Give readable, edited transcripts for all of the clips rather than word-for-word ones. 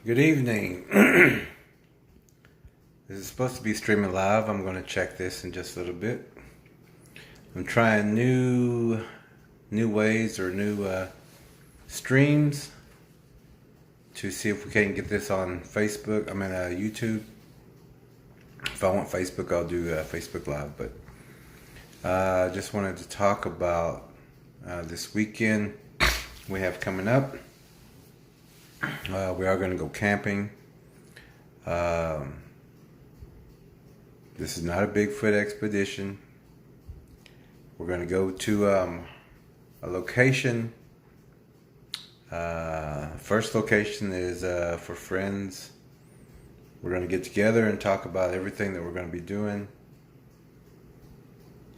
Good evening. This is supposed to be streaming live. I'm going to check this in just a little bit. I'm trying new ways or new streams to see if we can get this on Facebook. YouTube. If I want Facebook, I'll do Facebook Live. But I just wanted to talk about this weekend we have coming up. We are going to go camping. This is not a Bigfoot expedition. We're going to go to a location. First location is for friends. We're going to get together and talk about everything that we're going to be doing,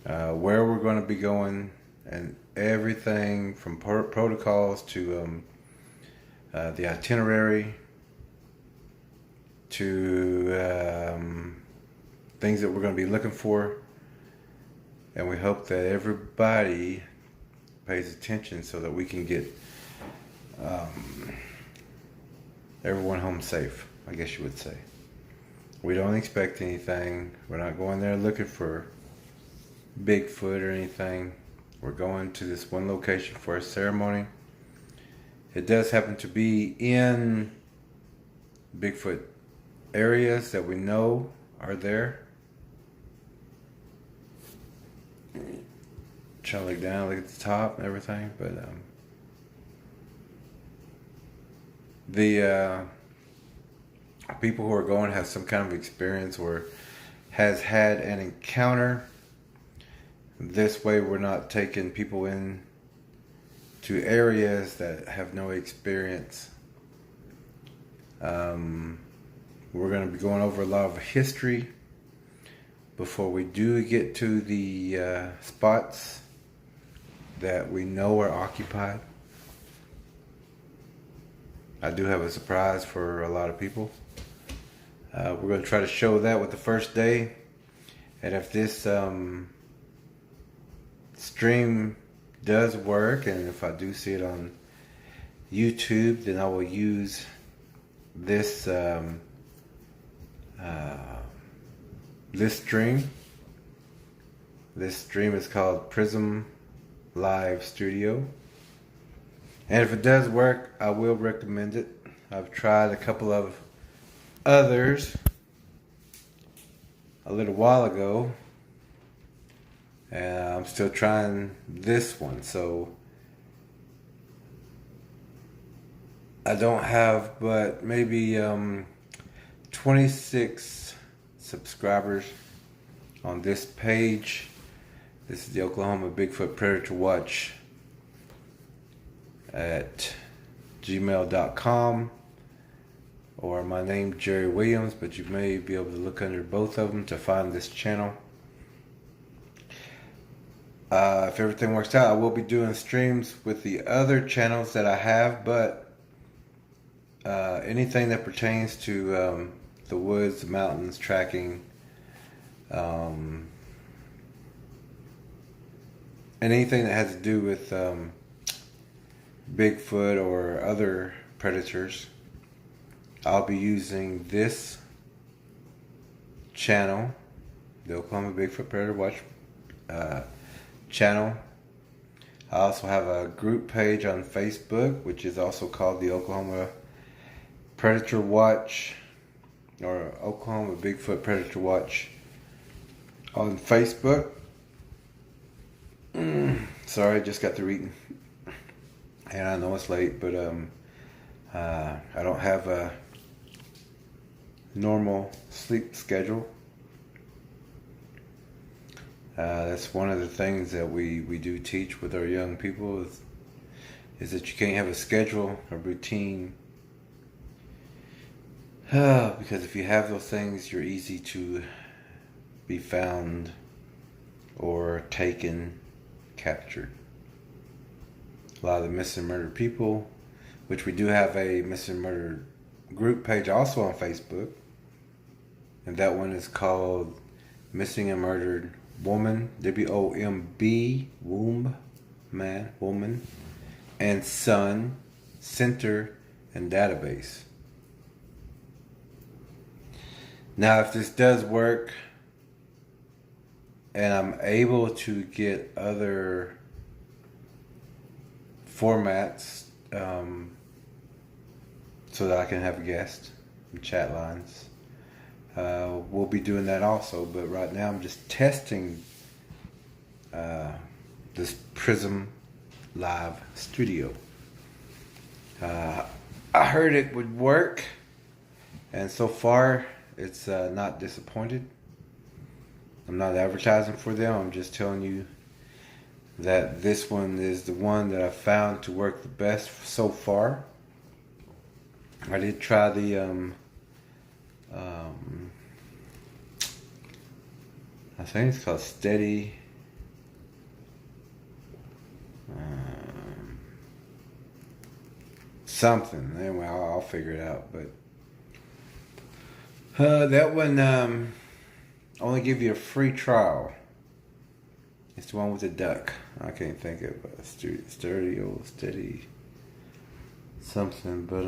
where we're going to be going, and everything from protocols to the itinerary to things that we're going to be looking for. And we hope that everybody pays attention so that we can get everyone home safe, I guess you would say. We don't expect anything. We're not going there looking for Bigfoot or anything. We're going to this one location for a ceremony. It does happen to be in Bigfoot areas that we know are there. Try to look down, look at the top and everything, but the people who are going have some kind of experience or has had an encounter. This way we're not taking people in to areas that have no experience. We're going to be going over a lot of history before we do get to the spots that we know are occupied. I do have a surprise for a lot of people. We're going to try to show that with the first day. And if this stream does work, and if I do see it on YouTube, then I will use this this stream. This stream is called Prism Live Studio, and if it does work, I will recommend it. I've tried a couple of others a little while ago, and I'm still trying this one. So I don't have but maybe 26 subscribers on this page. This is the Oklahoma Bigfoot Predator Watch at gmail.com, or my name Jerry Williams, but you may be able to look under both of them to find this channel. If everything works out, I will be doing streams with the other channels that I have, but anything that pertains to the woods, the mountains, tracking, and anything that has to do with Bigfoot or other predators, I'll be using this channel, the Oklahoma Bigfoot Predator Watch channel. I also have a group page on Facebook, which is also called the Oklahoma Predator Watch, or Oklahoma Bigfoot Predator Watch on Facebook. Sorry, I just got through eating, and I know it's late, but I don't have a normal sleep schedule. That's one of the things that we do teach with our young people is that you can't have a schedule, a routine, because if you have those things, you're easy to be found or taken, captured. A lot of the missing and murdered people, which we do have a missing and murdered group page also on Facebook, and that one is called Missing and Murdered Woman, WOMB, womb, man, woman, and son, center, and database. Now, if this does work and I'm able to get other formats so that I can have guests and chat lines, we'll be doing that also. But right now I'm just testing this Prism Live Studio. I heard it would work, and so far it's not disappointed. I'm not advertising for them. I'm just telling you that this one is the one that I found to work the best so far. I did try the I think it's called Steady. Something. Anyway, I'll figure it out. But that one only give you a free trial. It's the one with the duck. I can't think of a steady something. But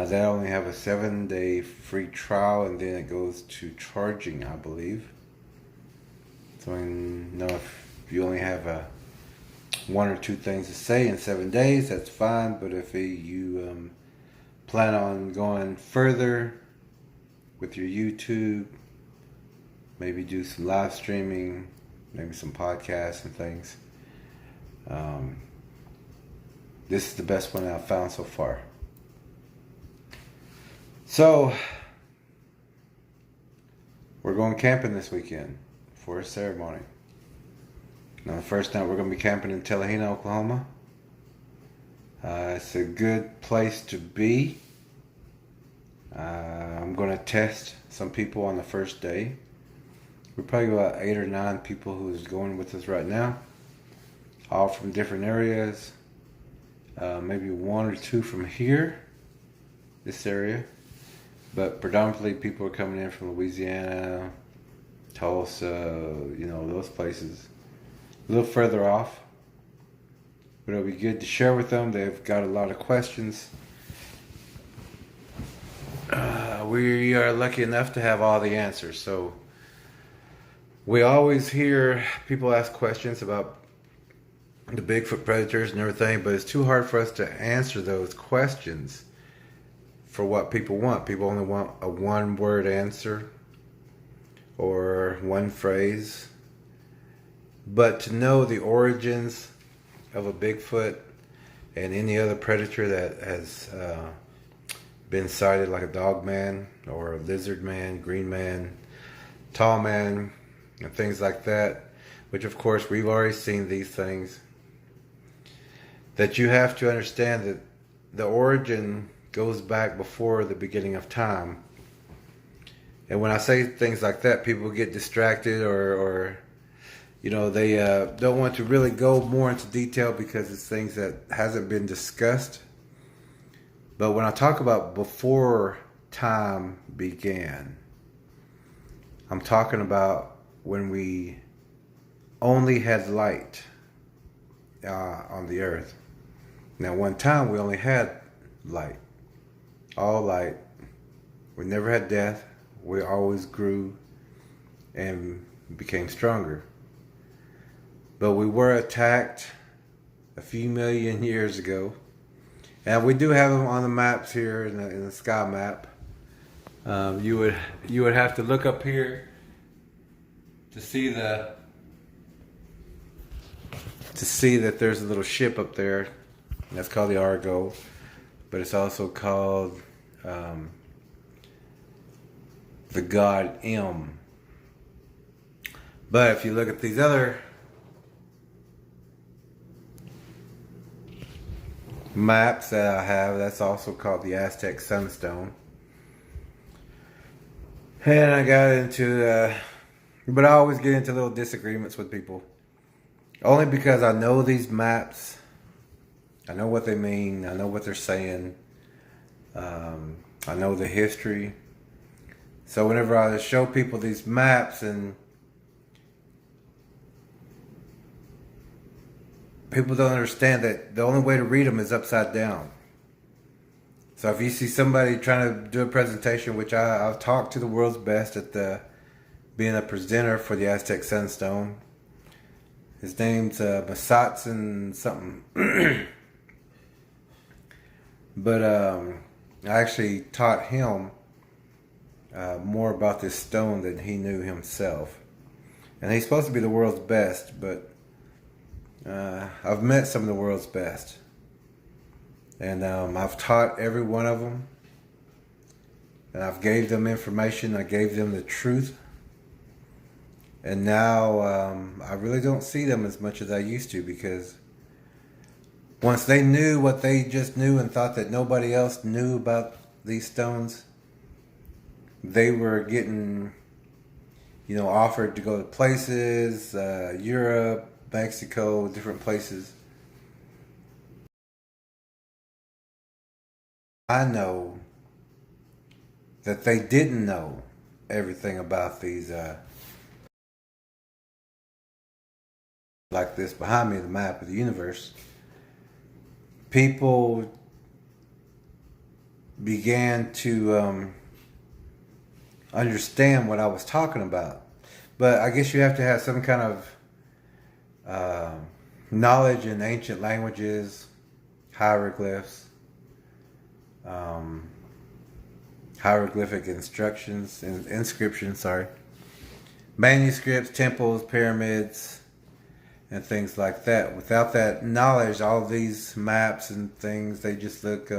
they only have a 7-day free trial, and then it goes to charging, I believe. So if you only have one or two things to say in 7 days, that's fine. But if you plan on going further with your YouTube, maybe do some live streaming, maybe some podcasts and things, this is the best one I've found so far. So, we're going camping this weekend for a ceremony. Now, the first night we're going to be camping in Tallahena, Oklahoma. It's a good place to be. I'm going to test some people on the first day. We're probably about 8 or 9 people who's going with us right now. All from different areas. Maybe 1 or 2 from here, this area. But predominantly people are coming in from Louisiana, Tulsa, those places. A little further off. But it'll be good to share with them. They've got a lot of questions. We are lucky enough to have all the answers. So we always hear people ask questions about the Bigfoot predators and everything, but it's too hard for us to answer those questions for what people want. People only want a one-word answer or one phrase. But to know the origins of a Bigfoot and any other predator that has been sighted, like a dog man or a lizard man, green man, tall man, and things like that, which of course we've already seen these things, that you have to understand that the origin goes back before the beginning of time. And when I say things like that, people get distracted or they don't want to really go more into detail because it's things that hasn't been discussed. But when I talk about before time began, I'm talking about when we only had light on the earth. Now, one time we only had light. All light. We never had death. We always grew and became stronger. But we were attacked a few million years ago. And we do have them on the maps here in the sky map. You would have to look up here to see that there's a little ship up there. That's called the Argo. But it's also called the god M. But if you look at these other maps that I have, that's also called the Aztec Sunstone. And I got into, but I always get into little disagreements with people. Only because I know these maps. I know what they mean. I know what they're saying. I know the history. So whenever I show people these maps and people don't understand that the only way to read them is upside down. So if you see somebody trying to do a presentation, which I've talked to the world's best at being a presenter for the Aztec Sunstone. His name's Masatsan something. But I actually taught him more about this stone than he knew himself. And he's supposed to be the world's best, but I've met some of the world's best. And I've taught every one of them. And I've gave them information. I gave them the truth. And now I really don't see them as much as I used to, because once they knew what they just knew and thought that nobody else knew about these stones, they were getting, offered to go to places, Europe, Mexico, different places. I know that they didn't know everything about these, like this behind me, the map of the universe. People began to understand what I was talking about. But I guess you have to have some kind of knowledge in ancient languages, hieroglyphs, hieroglyphic inscriptions, manuscripts, temples, pyramids, and things like that. Without that knowledge, all of these maps and things, they just look,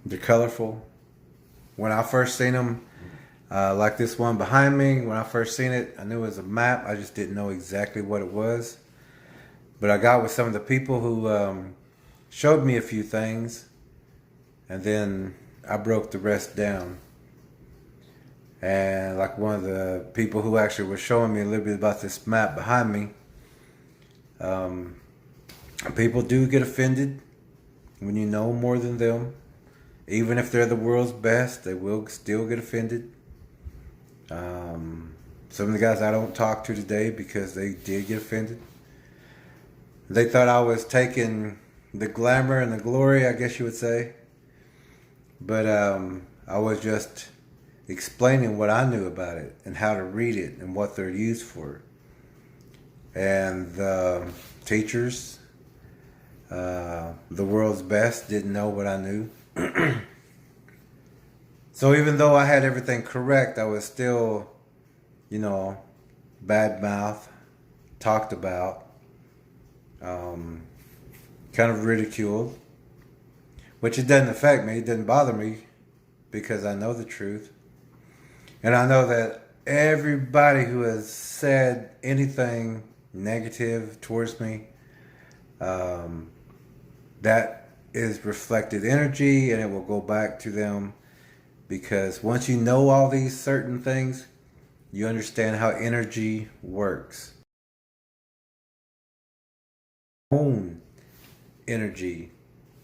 they're colorful. When I first seen them, like this one behind me, when I first seen it, I knew it was a map. I just didn't know exactly what it was. But I got with some of the people who showed me a few things, and then I broke the rest down. And like one of the people who actually was showing me a little bit about this map behind me, people do get offended when you know more than them. Even if they're the world's best, they will still get offended. Some of the guys I don't talk to today because they did get offended. They thought I was taking the glamour and the glory, I guess you would say. But I was just explaining what I knew about it and how to read it and what they're used for. And the teachers, the world's best, didn't know what I knew. So even though I had everything correct, I was still, bad mouth, talked about, kind of ridiculed, which it doesn't affect me. It doesn't bother me because I know the truth. And I know that everybody who has said anything negative towards me, that is reflected energy, and it will go back to them. Because once you know all these certain things, you understand how energy works. Own energy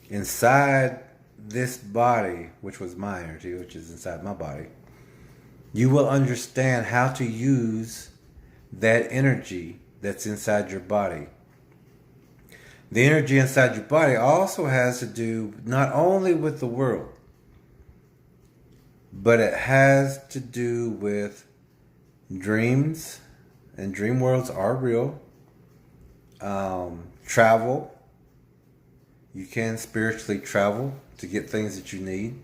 inside this body, which was my energy, which is inside my body. You will understand how to use that energy that's inside your body. The energy inside your body also has to do not only with the world, but it has to do with dreams, and dream worlds are real. Travel. You can spiritually travel to get things that you need.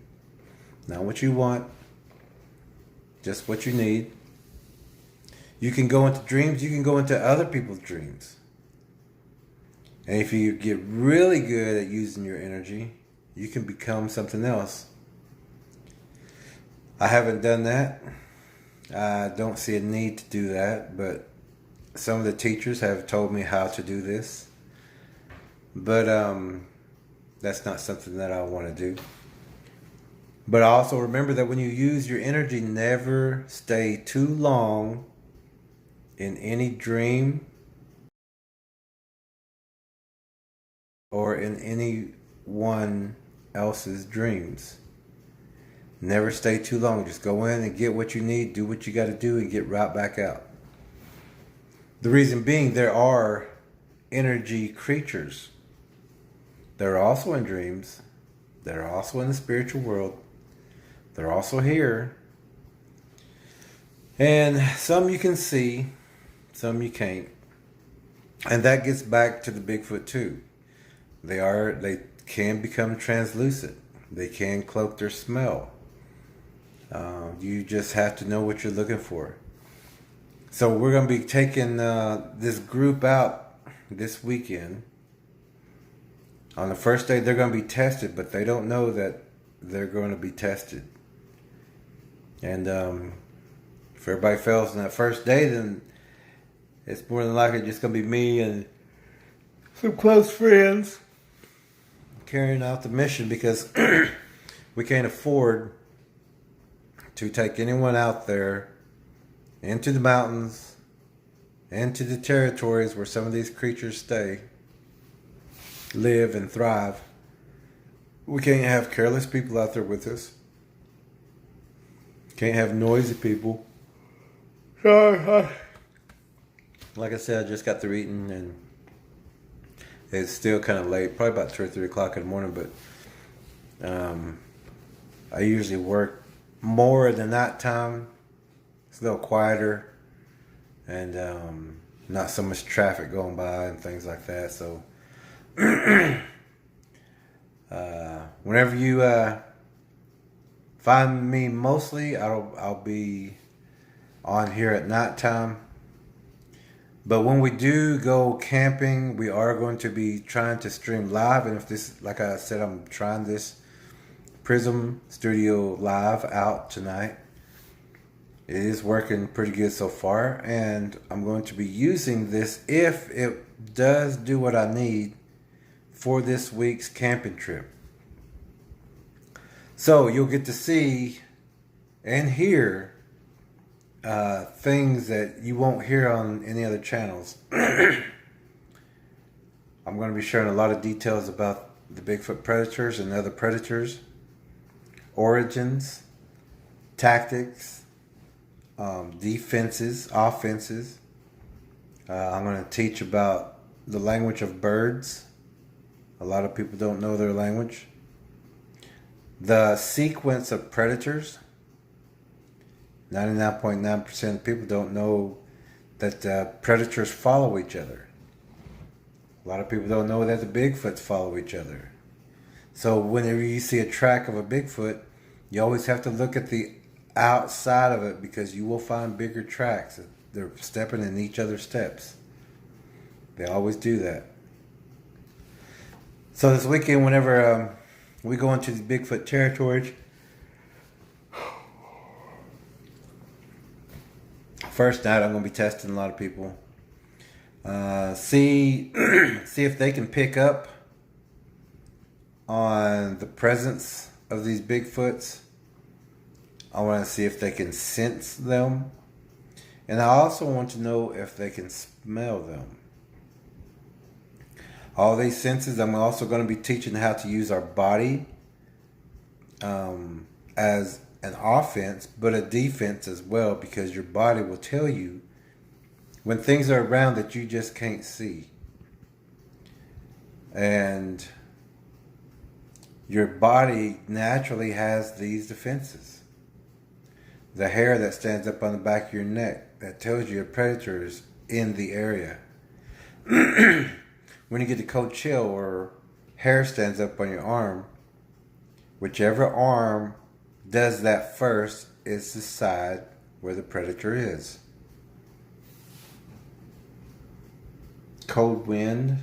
Not what you want, just what you need. You can go into dreams. You can go into other people's dreams. And if you get really good at using your energy, you can become something else. I haven't done that. I don't see a need to do that, but some of the teachers have told me how to do this. But that's not something that I want to do. But also remember that when you use your energy, never stay too long in any dream or in anyone else's dreams. Never stay too long. Just go in and get what you need, do what you got to do, and get right back out. The reason being, there are energy creatures. They're also in dreams. that are also in the spiritual world. They're also here. And some you can see, some you can't. And that gets back to the Bigfoot too. They can become translucent. They can cloak their smell. You just have to know what you're looking for. So we're going to be taking this group out this weekend. On the first day, they're going to be tested, but they don't know that they're going to be tested. And if everybody fails on that first day, then it's more than likely just going to be me and some close friends carrying out the mission, because we can't afford to take anyone out there into the mountains, into the territories where some of these creatures live and thrive. We can't have careless people out there with us. Can't have noisy people. Sorry. Like I said, I just got through eating and it's still kind of late, probably about 2 or 3 o'clock in the morning, but I usually work more than that time. It's a little quieter and not so much traffic going by and things like that. So whenever you find me, mostly I'll be on here at nighttime. But when we do go camping, we are going to be trying to stream live. And if this, like I said, I'm trying this Prism Studio Live out tonight. It is working pretty good so far. And I'm going to be using this if it does do what I need for this week's camping trip. So you'll get to see and hear things that you won't hear on any other channels. I'm going to be sharing a lot of details about the Bigfoot predators and other predators, origins, tactics, defenses, offenses. I'm going to teach about the language of birds. A lot of people don't know their language. The sequence of predators. 99.9% of people don't know that predators follow each other. A lot of people don't know that the Bigfoots follow each other. So whenever you see a track of a Bigfoot, you always have to look at the outside of it, because you will find bigger tracks. They're stepping in each other's steps. They always do that. So this weekend, whenever we go into the Bigfoot territories, first night I'm going to be testing a lot of people. See if they can pick up on the presence of these Bigfoots. I want to see if they can sense them. And I also want to know if they can smell them. All these senses, I'm also going to be teaching how to use our body as an offense, but a defense as well, because your body will tell you when things are around that you just can't see. And your body naturally has these defenses. The hair that stands up on the back of your neck, that tells you a predator is in the area. When you get a cold chill or hair stands up on your arm, whichever arm does that first is the side where the predator is. Cold wind,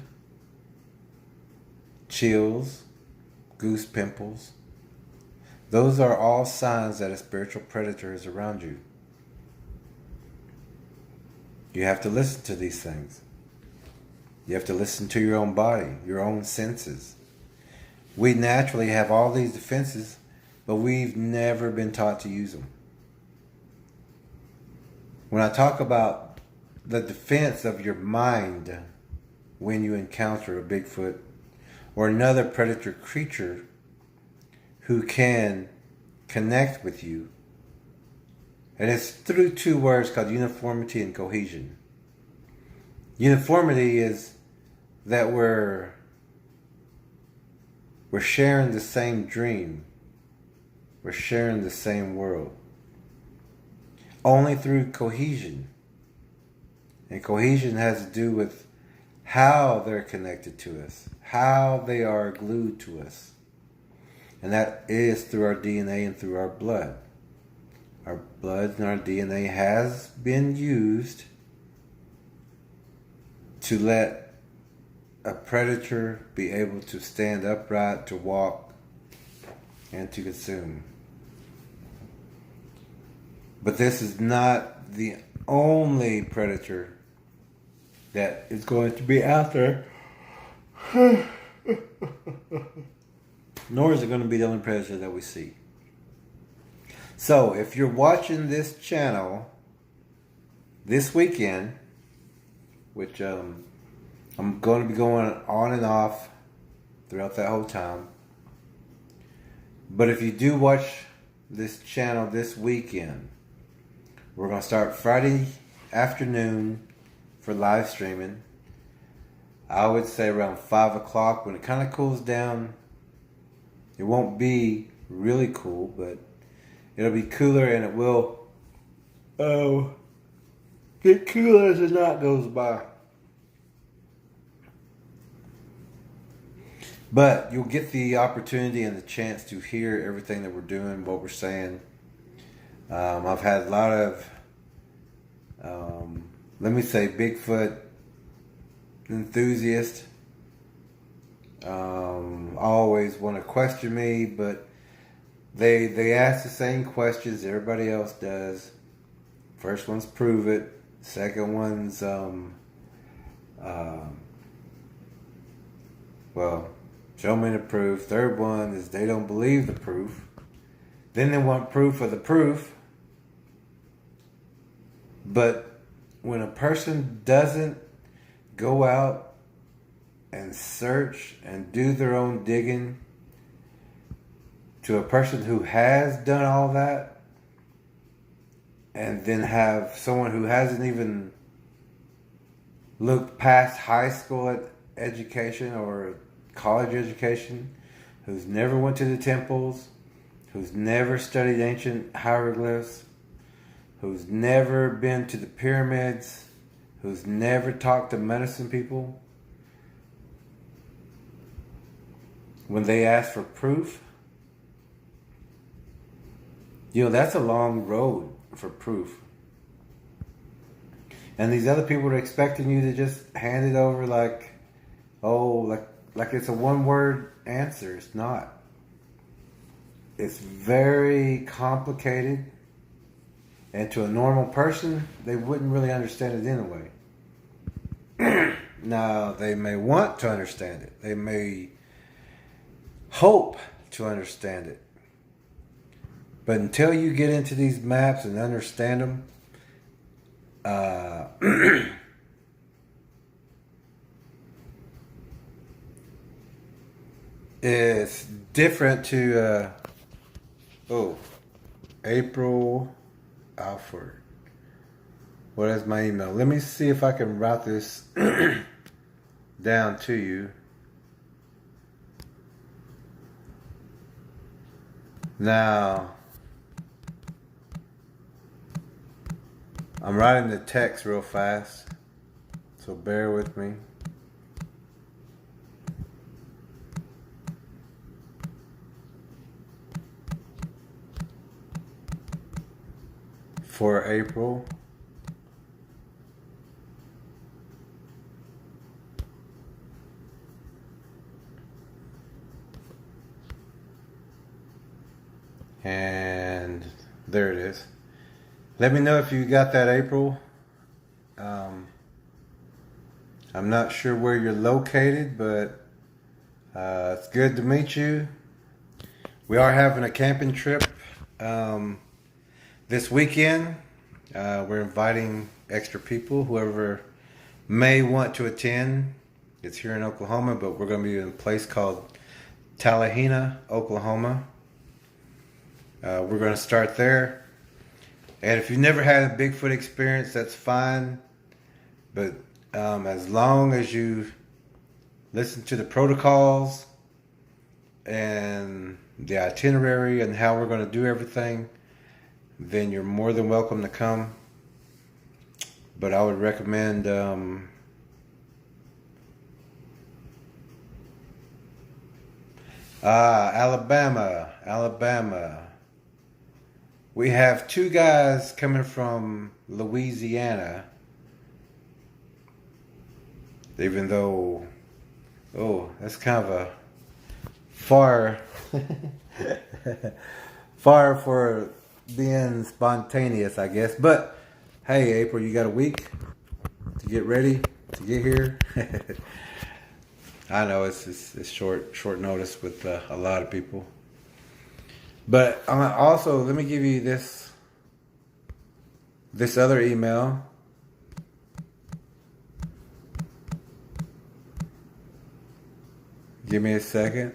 chills, goose pimples. Those are all signs that a spiritual predator is around you. You have to listen to these things. You have to listen to your own body, your own senses. We naturally have all these defenses, but we've never been taught to use them. When I talk about the defense of your mind when you encounter a Bigfoot or another predator creature who can connect with you, and it's through two words called uniformity and cohesion. Uniformity is that we're We're sharing the same dream. We're sharing the same world. Only through cohesion. And cohesion has to do with how they're connected to us, how they are glued to us. And that is through our DNA and through our blood. Our blood and our DNA has been used to let a predator be able to stand upright, to walk, and to consume. But this is not the only predator that is going to be out there. Nor is it going to be the only predator that we see. So, if you're watching this channel this weekend, which I'm going to be going on and off throughout that whole time. But if you do watch this channel this weekend, we're going to start Friday afternoon for live streaming. I would say around 5 o'clock when it kind of cools down. It won't be really cool, but it'll be cooler, and it will get cooler as the night goes by. But you'll get the opportunity and the chance to hear everything that we're doing, what we're saying. I've had a lot of, let me say, Bigfoot enthusiasts. Always want to question me, but they ask the same questions everybody else does. First one's prove it. Second one's show me the proof. Third one is they don't believe the proof. Then they want proof of the proof. But when a person doesn't go out and search and do their own digging, to a person who has done all that, and then have someone who hasn't even looked past high school education or college education, who's never went to the temples, who's never studied ancient hieroglyphs, who's never been to the pyramids, who's never talked to medicine people, when they ask for proof, that's a long road for proof. And these other people are expecting you to just hand it over like it's a one-word answer. It's not. It's very complicated. And to a normal person, they wouldn't really understand it anyway. Now, they may want to understand it. They may hope to understand it. But until you get into these maps and understand them, it's different to, April Alford. What is my email? Let me see if I can route this down to you. Now, I'm writing the text real fast, so bear with me. For April. And there it is. Let me know if you got that, April. I'm not sure where you're located, but it's good to meet you. We are having a camping trip this weekend. We're inviting extra people, whoever may want to attend. It's here in Oklahoma, but we're going to be in a place called Tallahena, Oklahoma. We're going to start there. And if you've never had a Bigfoot experience, that's fine. But as long as you listen to the protocols and the itinerary and how we're going to do everything, then you're more than welcome to come. But I would recommend Alabama. We have two guys coming from Louisiana. Even though, that's kind of a far, far for being spontaneous, I guess. But hey, April, you got a week to get ready to get here. I know it's short notice with a lot of people. But also, let me give you this other email. Give me a second.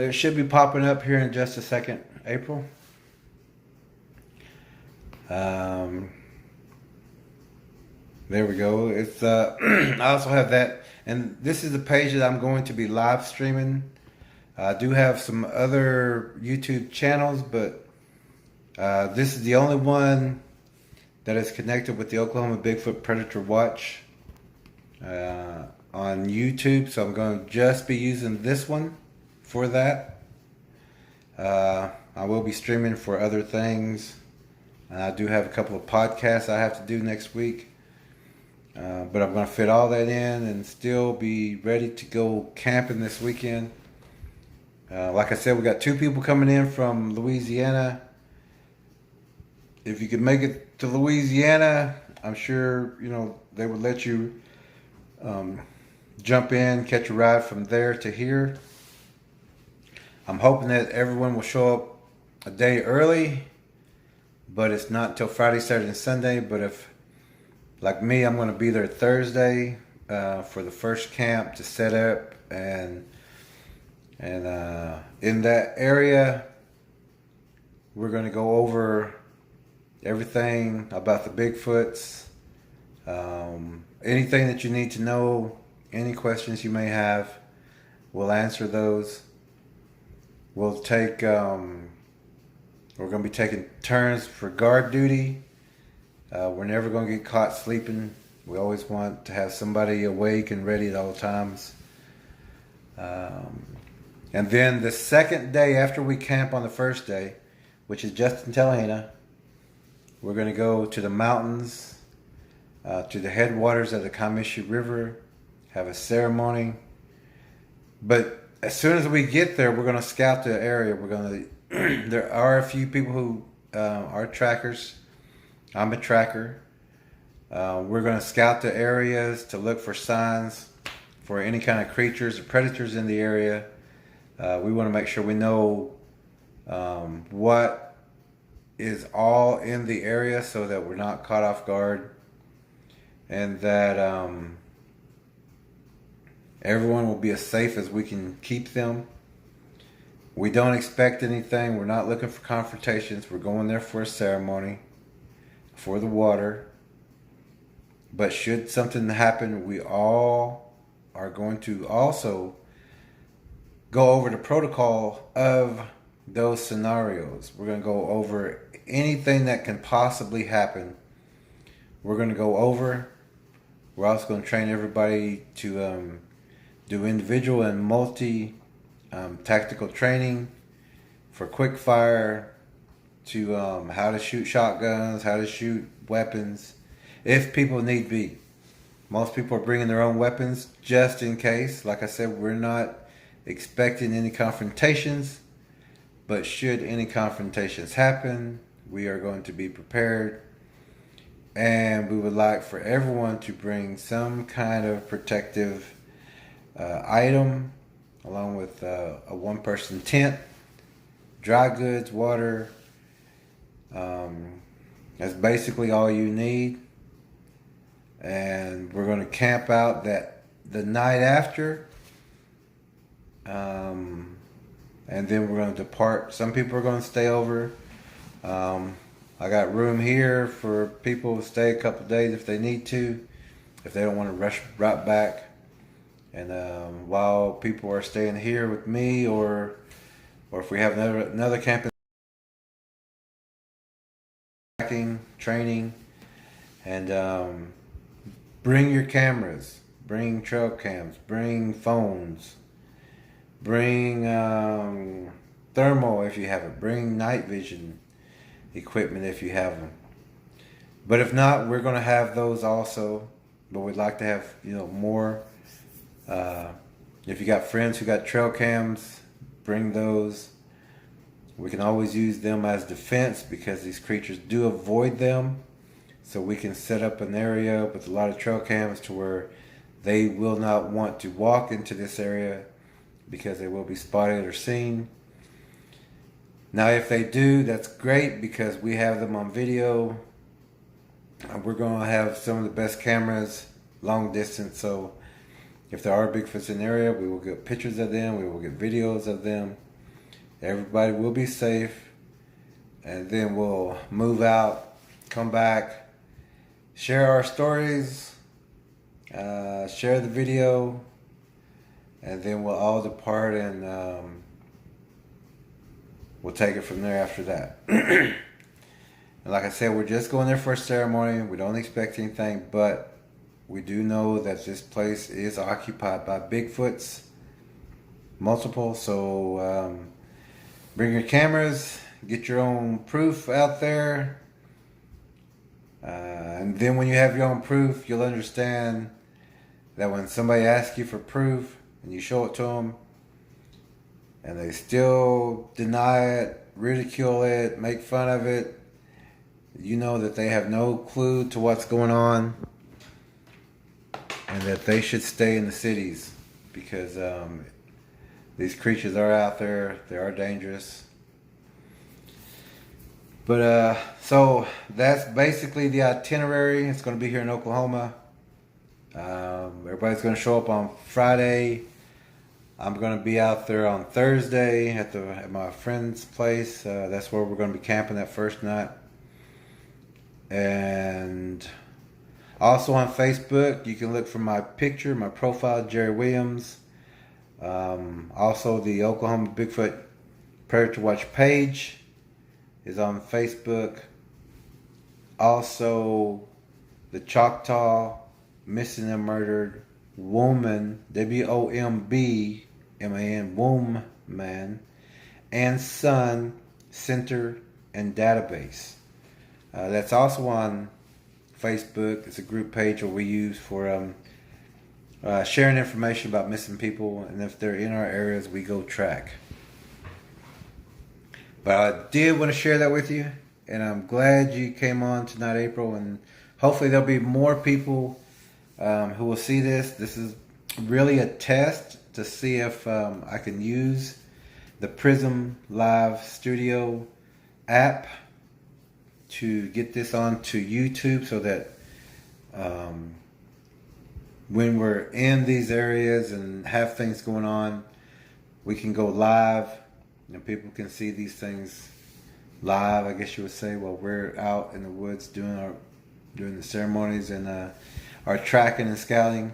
It should be popping up here in just a second, April. There we go. It's I also have that, and this is the page that I'm going to be live streaming. I do have some other YouTube channels, but this is the only one that is connected with the Oklahoma Bigfoot Predator Watch on YouTube. So I'm going to just be using this one for that. I will be streaming for other things. I do have a couple of podcasts I have to do next week. But I'm going to fit all that in and still be ready to go camping this weekend. Like I said, we got two people coming in from Louisiana. If you could make it to Louisiana, I'm sure they would let you jump in, catch a ride from there to here. I'm hoping that everyone will show up a day early, but it's not until Friday, Saturday, and Sunday. But if, like me, I'm going to be there Thursday for the first camp to set up, and in that area, we're going to go over everything about the Bigfoots, anything that you need to know, any questions you may have, we'll answer those. We'll take, we're going to be taking turns for guard duty. We're never going to get caught sleeping. We always want to have somebody awake and ready at all times. And then the second day after we camp on the first day, which is just in Tallahassee, we're going to go to the mountains, to the headwaters of the Comiskey River, have a ceremony. But as soon as we get there, we're going to scout the area. We're going to. There are a few people who are trackers. I'm a tracker. We're going to scout the areas to look for signs for any kind of creatures or predators in the area. We want to make sure we know what is all in the area so that we're not caught off guard, and that everyone will be as safe as we can keep them. We don't expect anything. We're not looking for confrontations. We're going there for a ceremony, for the water. But should something happen, we all are going to also go over the protocol of those scenarios. We're going to go over anything that can possibly happen. We're going to go over. We're also going to train everybody to do individual and multi tactical training for quick fire, to how to shoot shotguns, how to shoot weapons, if people need be. Most people are bringing their own weapons just in case. Like I said, we're not expecting any confrontations, but should any confrontations happen, we are going to be prepared. And we would like for everyone to bring some kind of protective item along with a one-person tent, dry goods, water. That's basically all you need. And we're going to camp out the night after. And then we're going to depart. Some people are going to stay over. I got room here for people to stay a couple of days if they need to, if they don't want to rush right back. And while people are staying here with me, or if we have another camping, training, and bring your cameras, bring trail cams, bring phones, bring thermal if you have it, bring night vision equipment if you have them. But if not, we're going to have those also. But we'd like to have more. If you got friends who got trail cams, bring those. We can always use them as defense because these creatures do avoid them. So we can set up an area with a lot of trail cams to where they will not want to walk into this area because they will be spotted or seen. Now if they do, that's great because we have them on video. We're going to have some of the best cameras long distance, so if there are Bigfoots in the area, we will get pictures of them, we will get videos of them. Everybody will be safe, and then we'll move out, come back, share our stories, share the video, and then we'll all depart, and we'll take it from there after that. And like I said, we're just going there for a ceremony. We don't expect anything, but we do know that this place is occupied by Bigfoots, multiple. So bring your cameras, get your own proof out there. And then when you have your own proof, you'll understand that when somebody asks you for proof and you show it to them and they still deny it, ridicule it, make fun of it, you know that they have no clue to what's going on and that they should stay in the cities because these creatures are out there. They are dangerous. But so that's basically the itinerary. It's going to be here in Oklahoma. Everybody's going to show up on Friday. I'm going to be out there on Thursday at my friend's place. That's where we're going to be camping that first night. And also on Facebook, you can look for my picture, my profile, Jerry Williams. Also, the Oklahoma Bigfoot Predator Watch page is on Facebook. Also, the Choctaw Missing and Murdered Woman, WOMBMAN, Woman, and Son Center and Database. That's also on Facebook. It's a group page where we use for sharing information about missing people, and if they're in our areas, we go track. But I did want to share that with you, and I'm glad you came on tonight, April, and hopefully there'll be more people who will see this. This is really a test to see if I can use the Prism Live Studio app to get this onto YouTube so that when we're in these areas and have things going on, we can go live and people can see these things live, I guess you would say, while we're out in the woods doing the ceremonies and our tracking and scouting.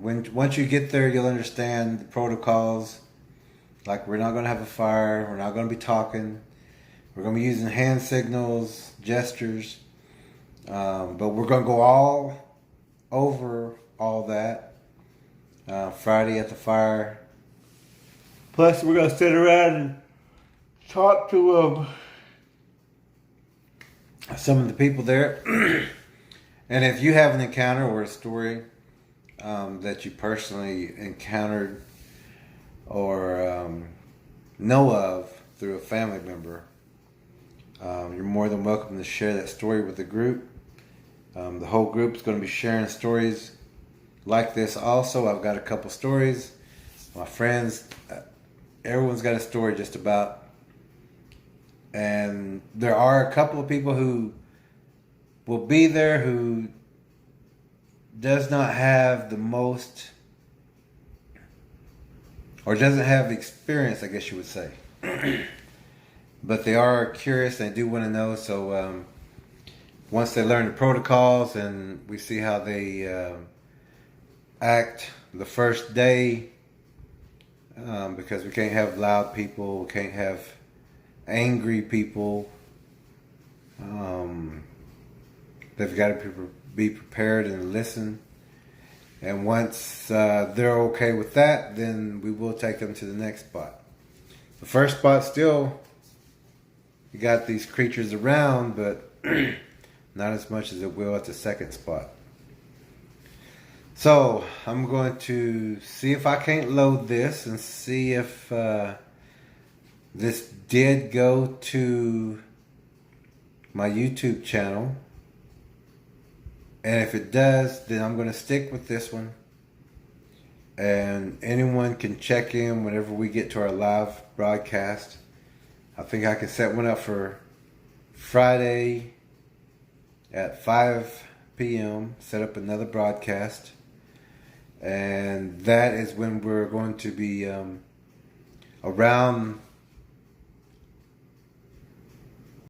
Once you get there, you'll understand the protocols. Like, we're not going to have a fire, we're not going to be talking, we're going to be using hand signals, gestures, but we're going to go all over all that Friday at the fire. Plus, we're going to sit around and talk to some of the people there. And if you have an encounter or a story that you personally encountered or know of through a family member, you're more than welcome to share that story with the group. The whole group is going to be sharing stories like this also. I've got a couple stories. my friends, everyone's got a story just about. And there are a couple of people who will be there who does not have the most, or doesn't have experience, I guess you would say. But they are curious, they do want to know. So once they learn the protocols and we see how they act the first day, because we can't have loud people, we can't have angry people. They've got to be prepared and listen. And once they're okay with that, then we will take them to the next spot. The first spot still, you got these creatures around, but not as much as it will at the second spot. So I'm going to see if I can't load this and see if this did go to my YouTube channel. And if it does, then I'm going to stick with this one. And anyone can check in whenever we get to our live broadcast. I think I can set one up for Friday at 5 p.m. Set up another broadcast. And that is when we're going to be around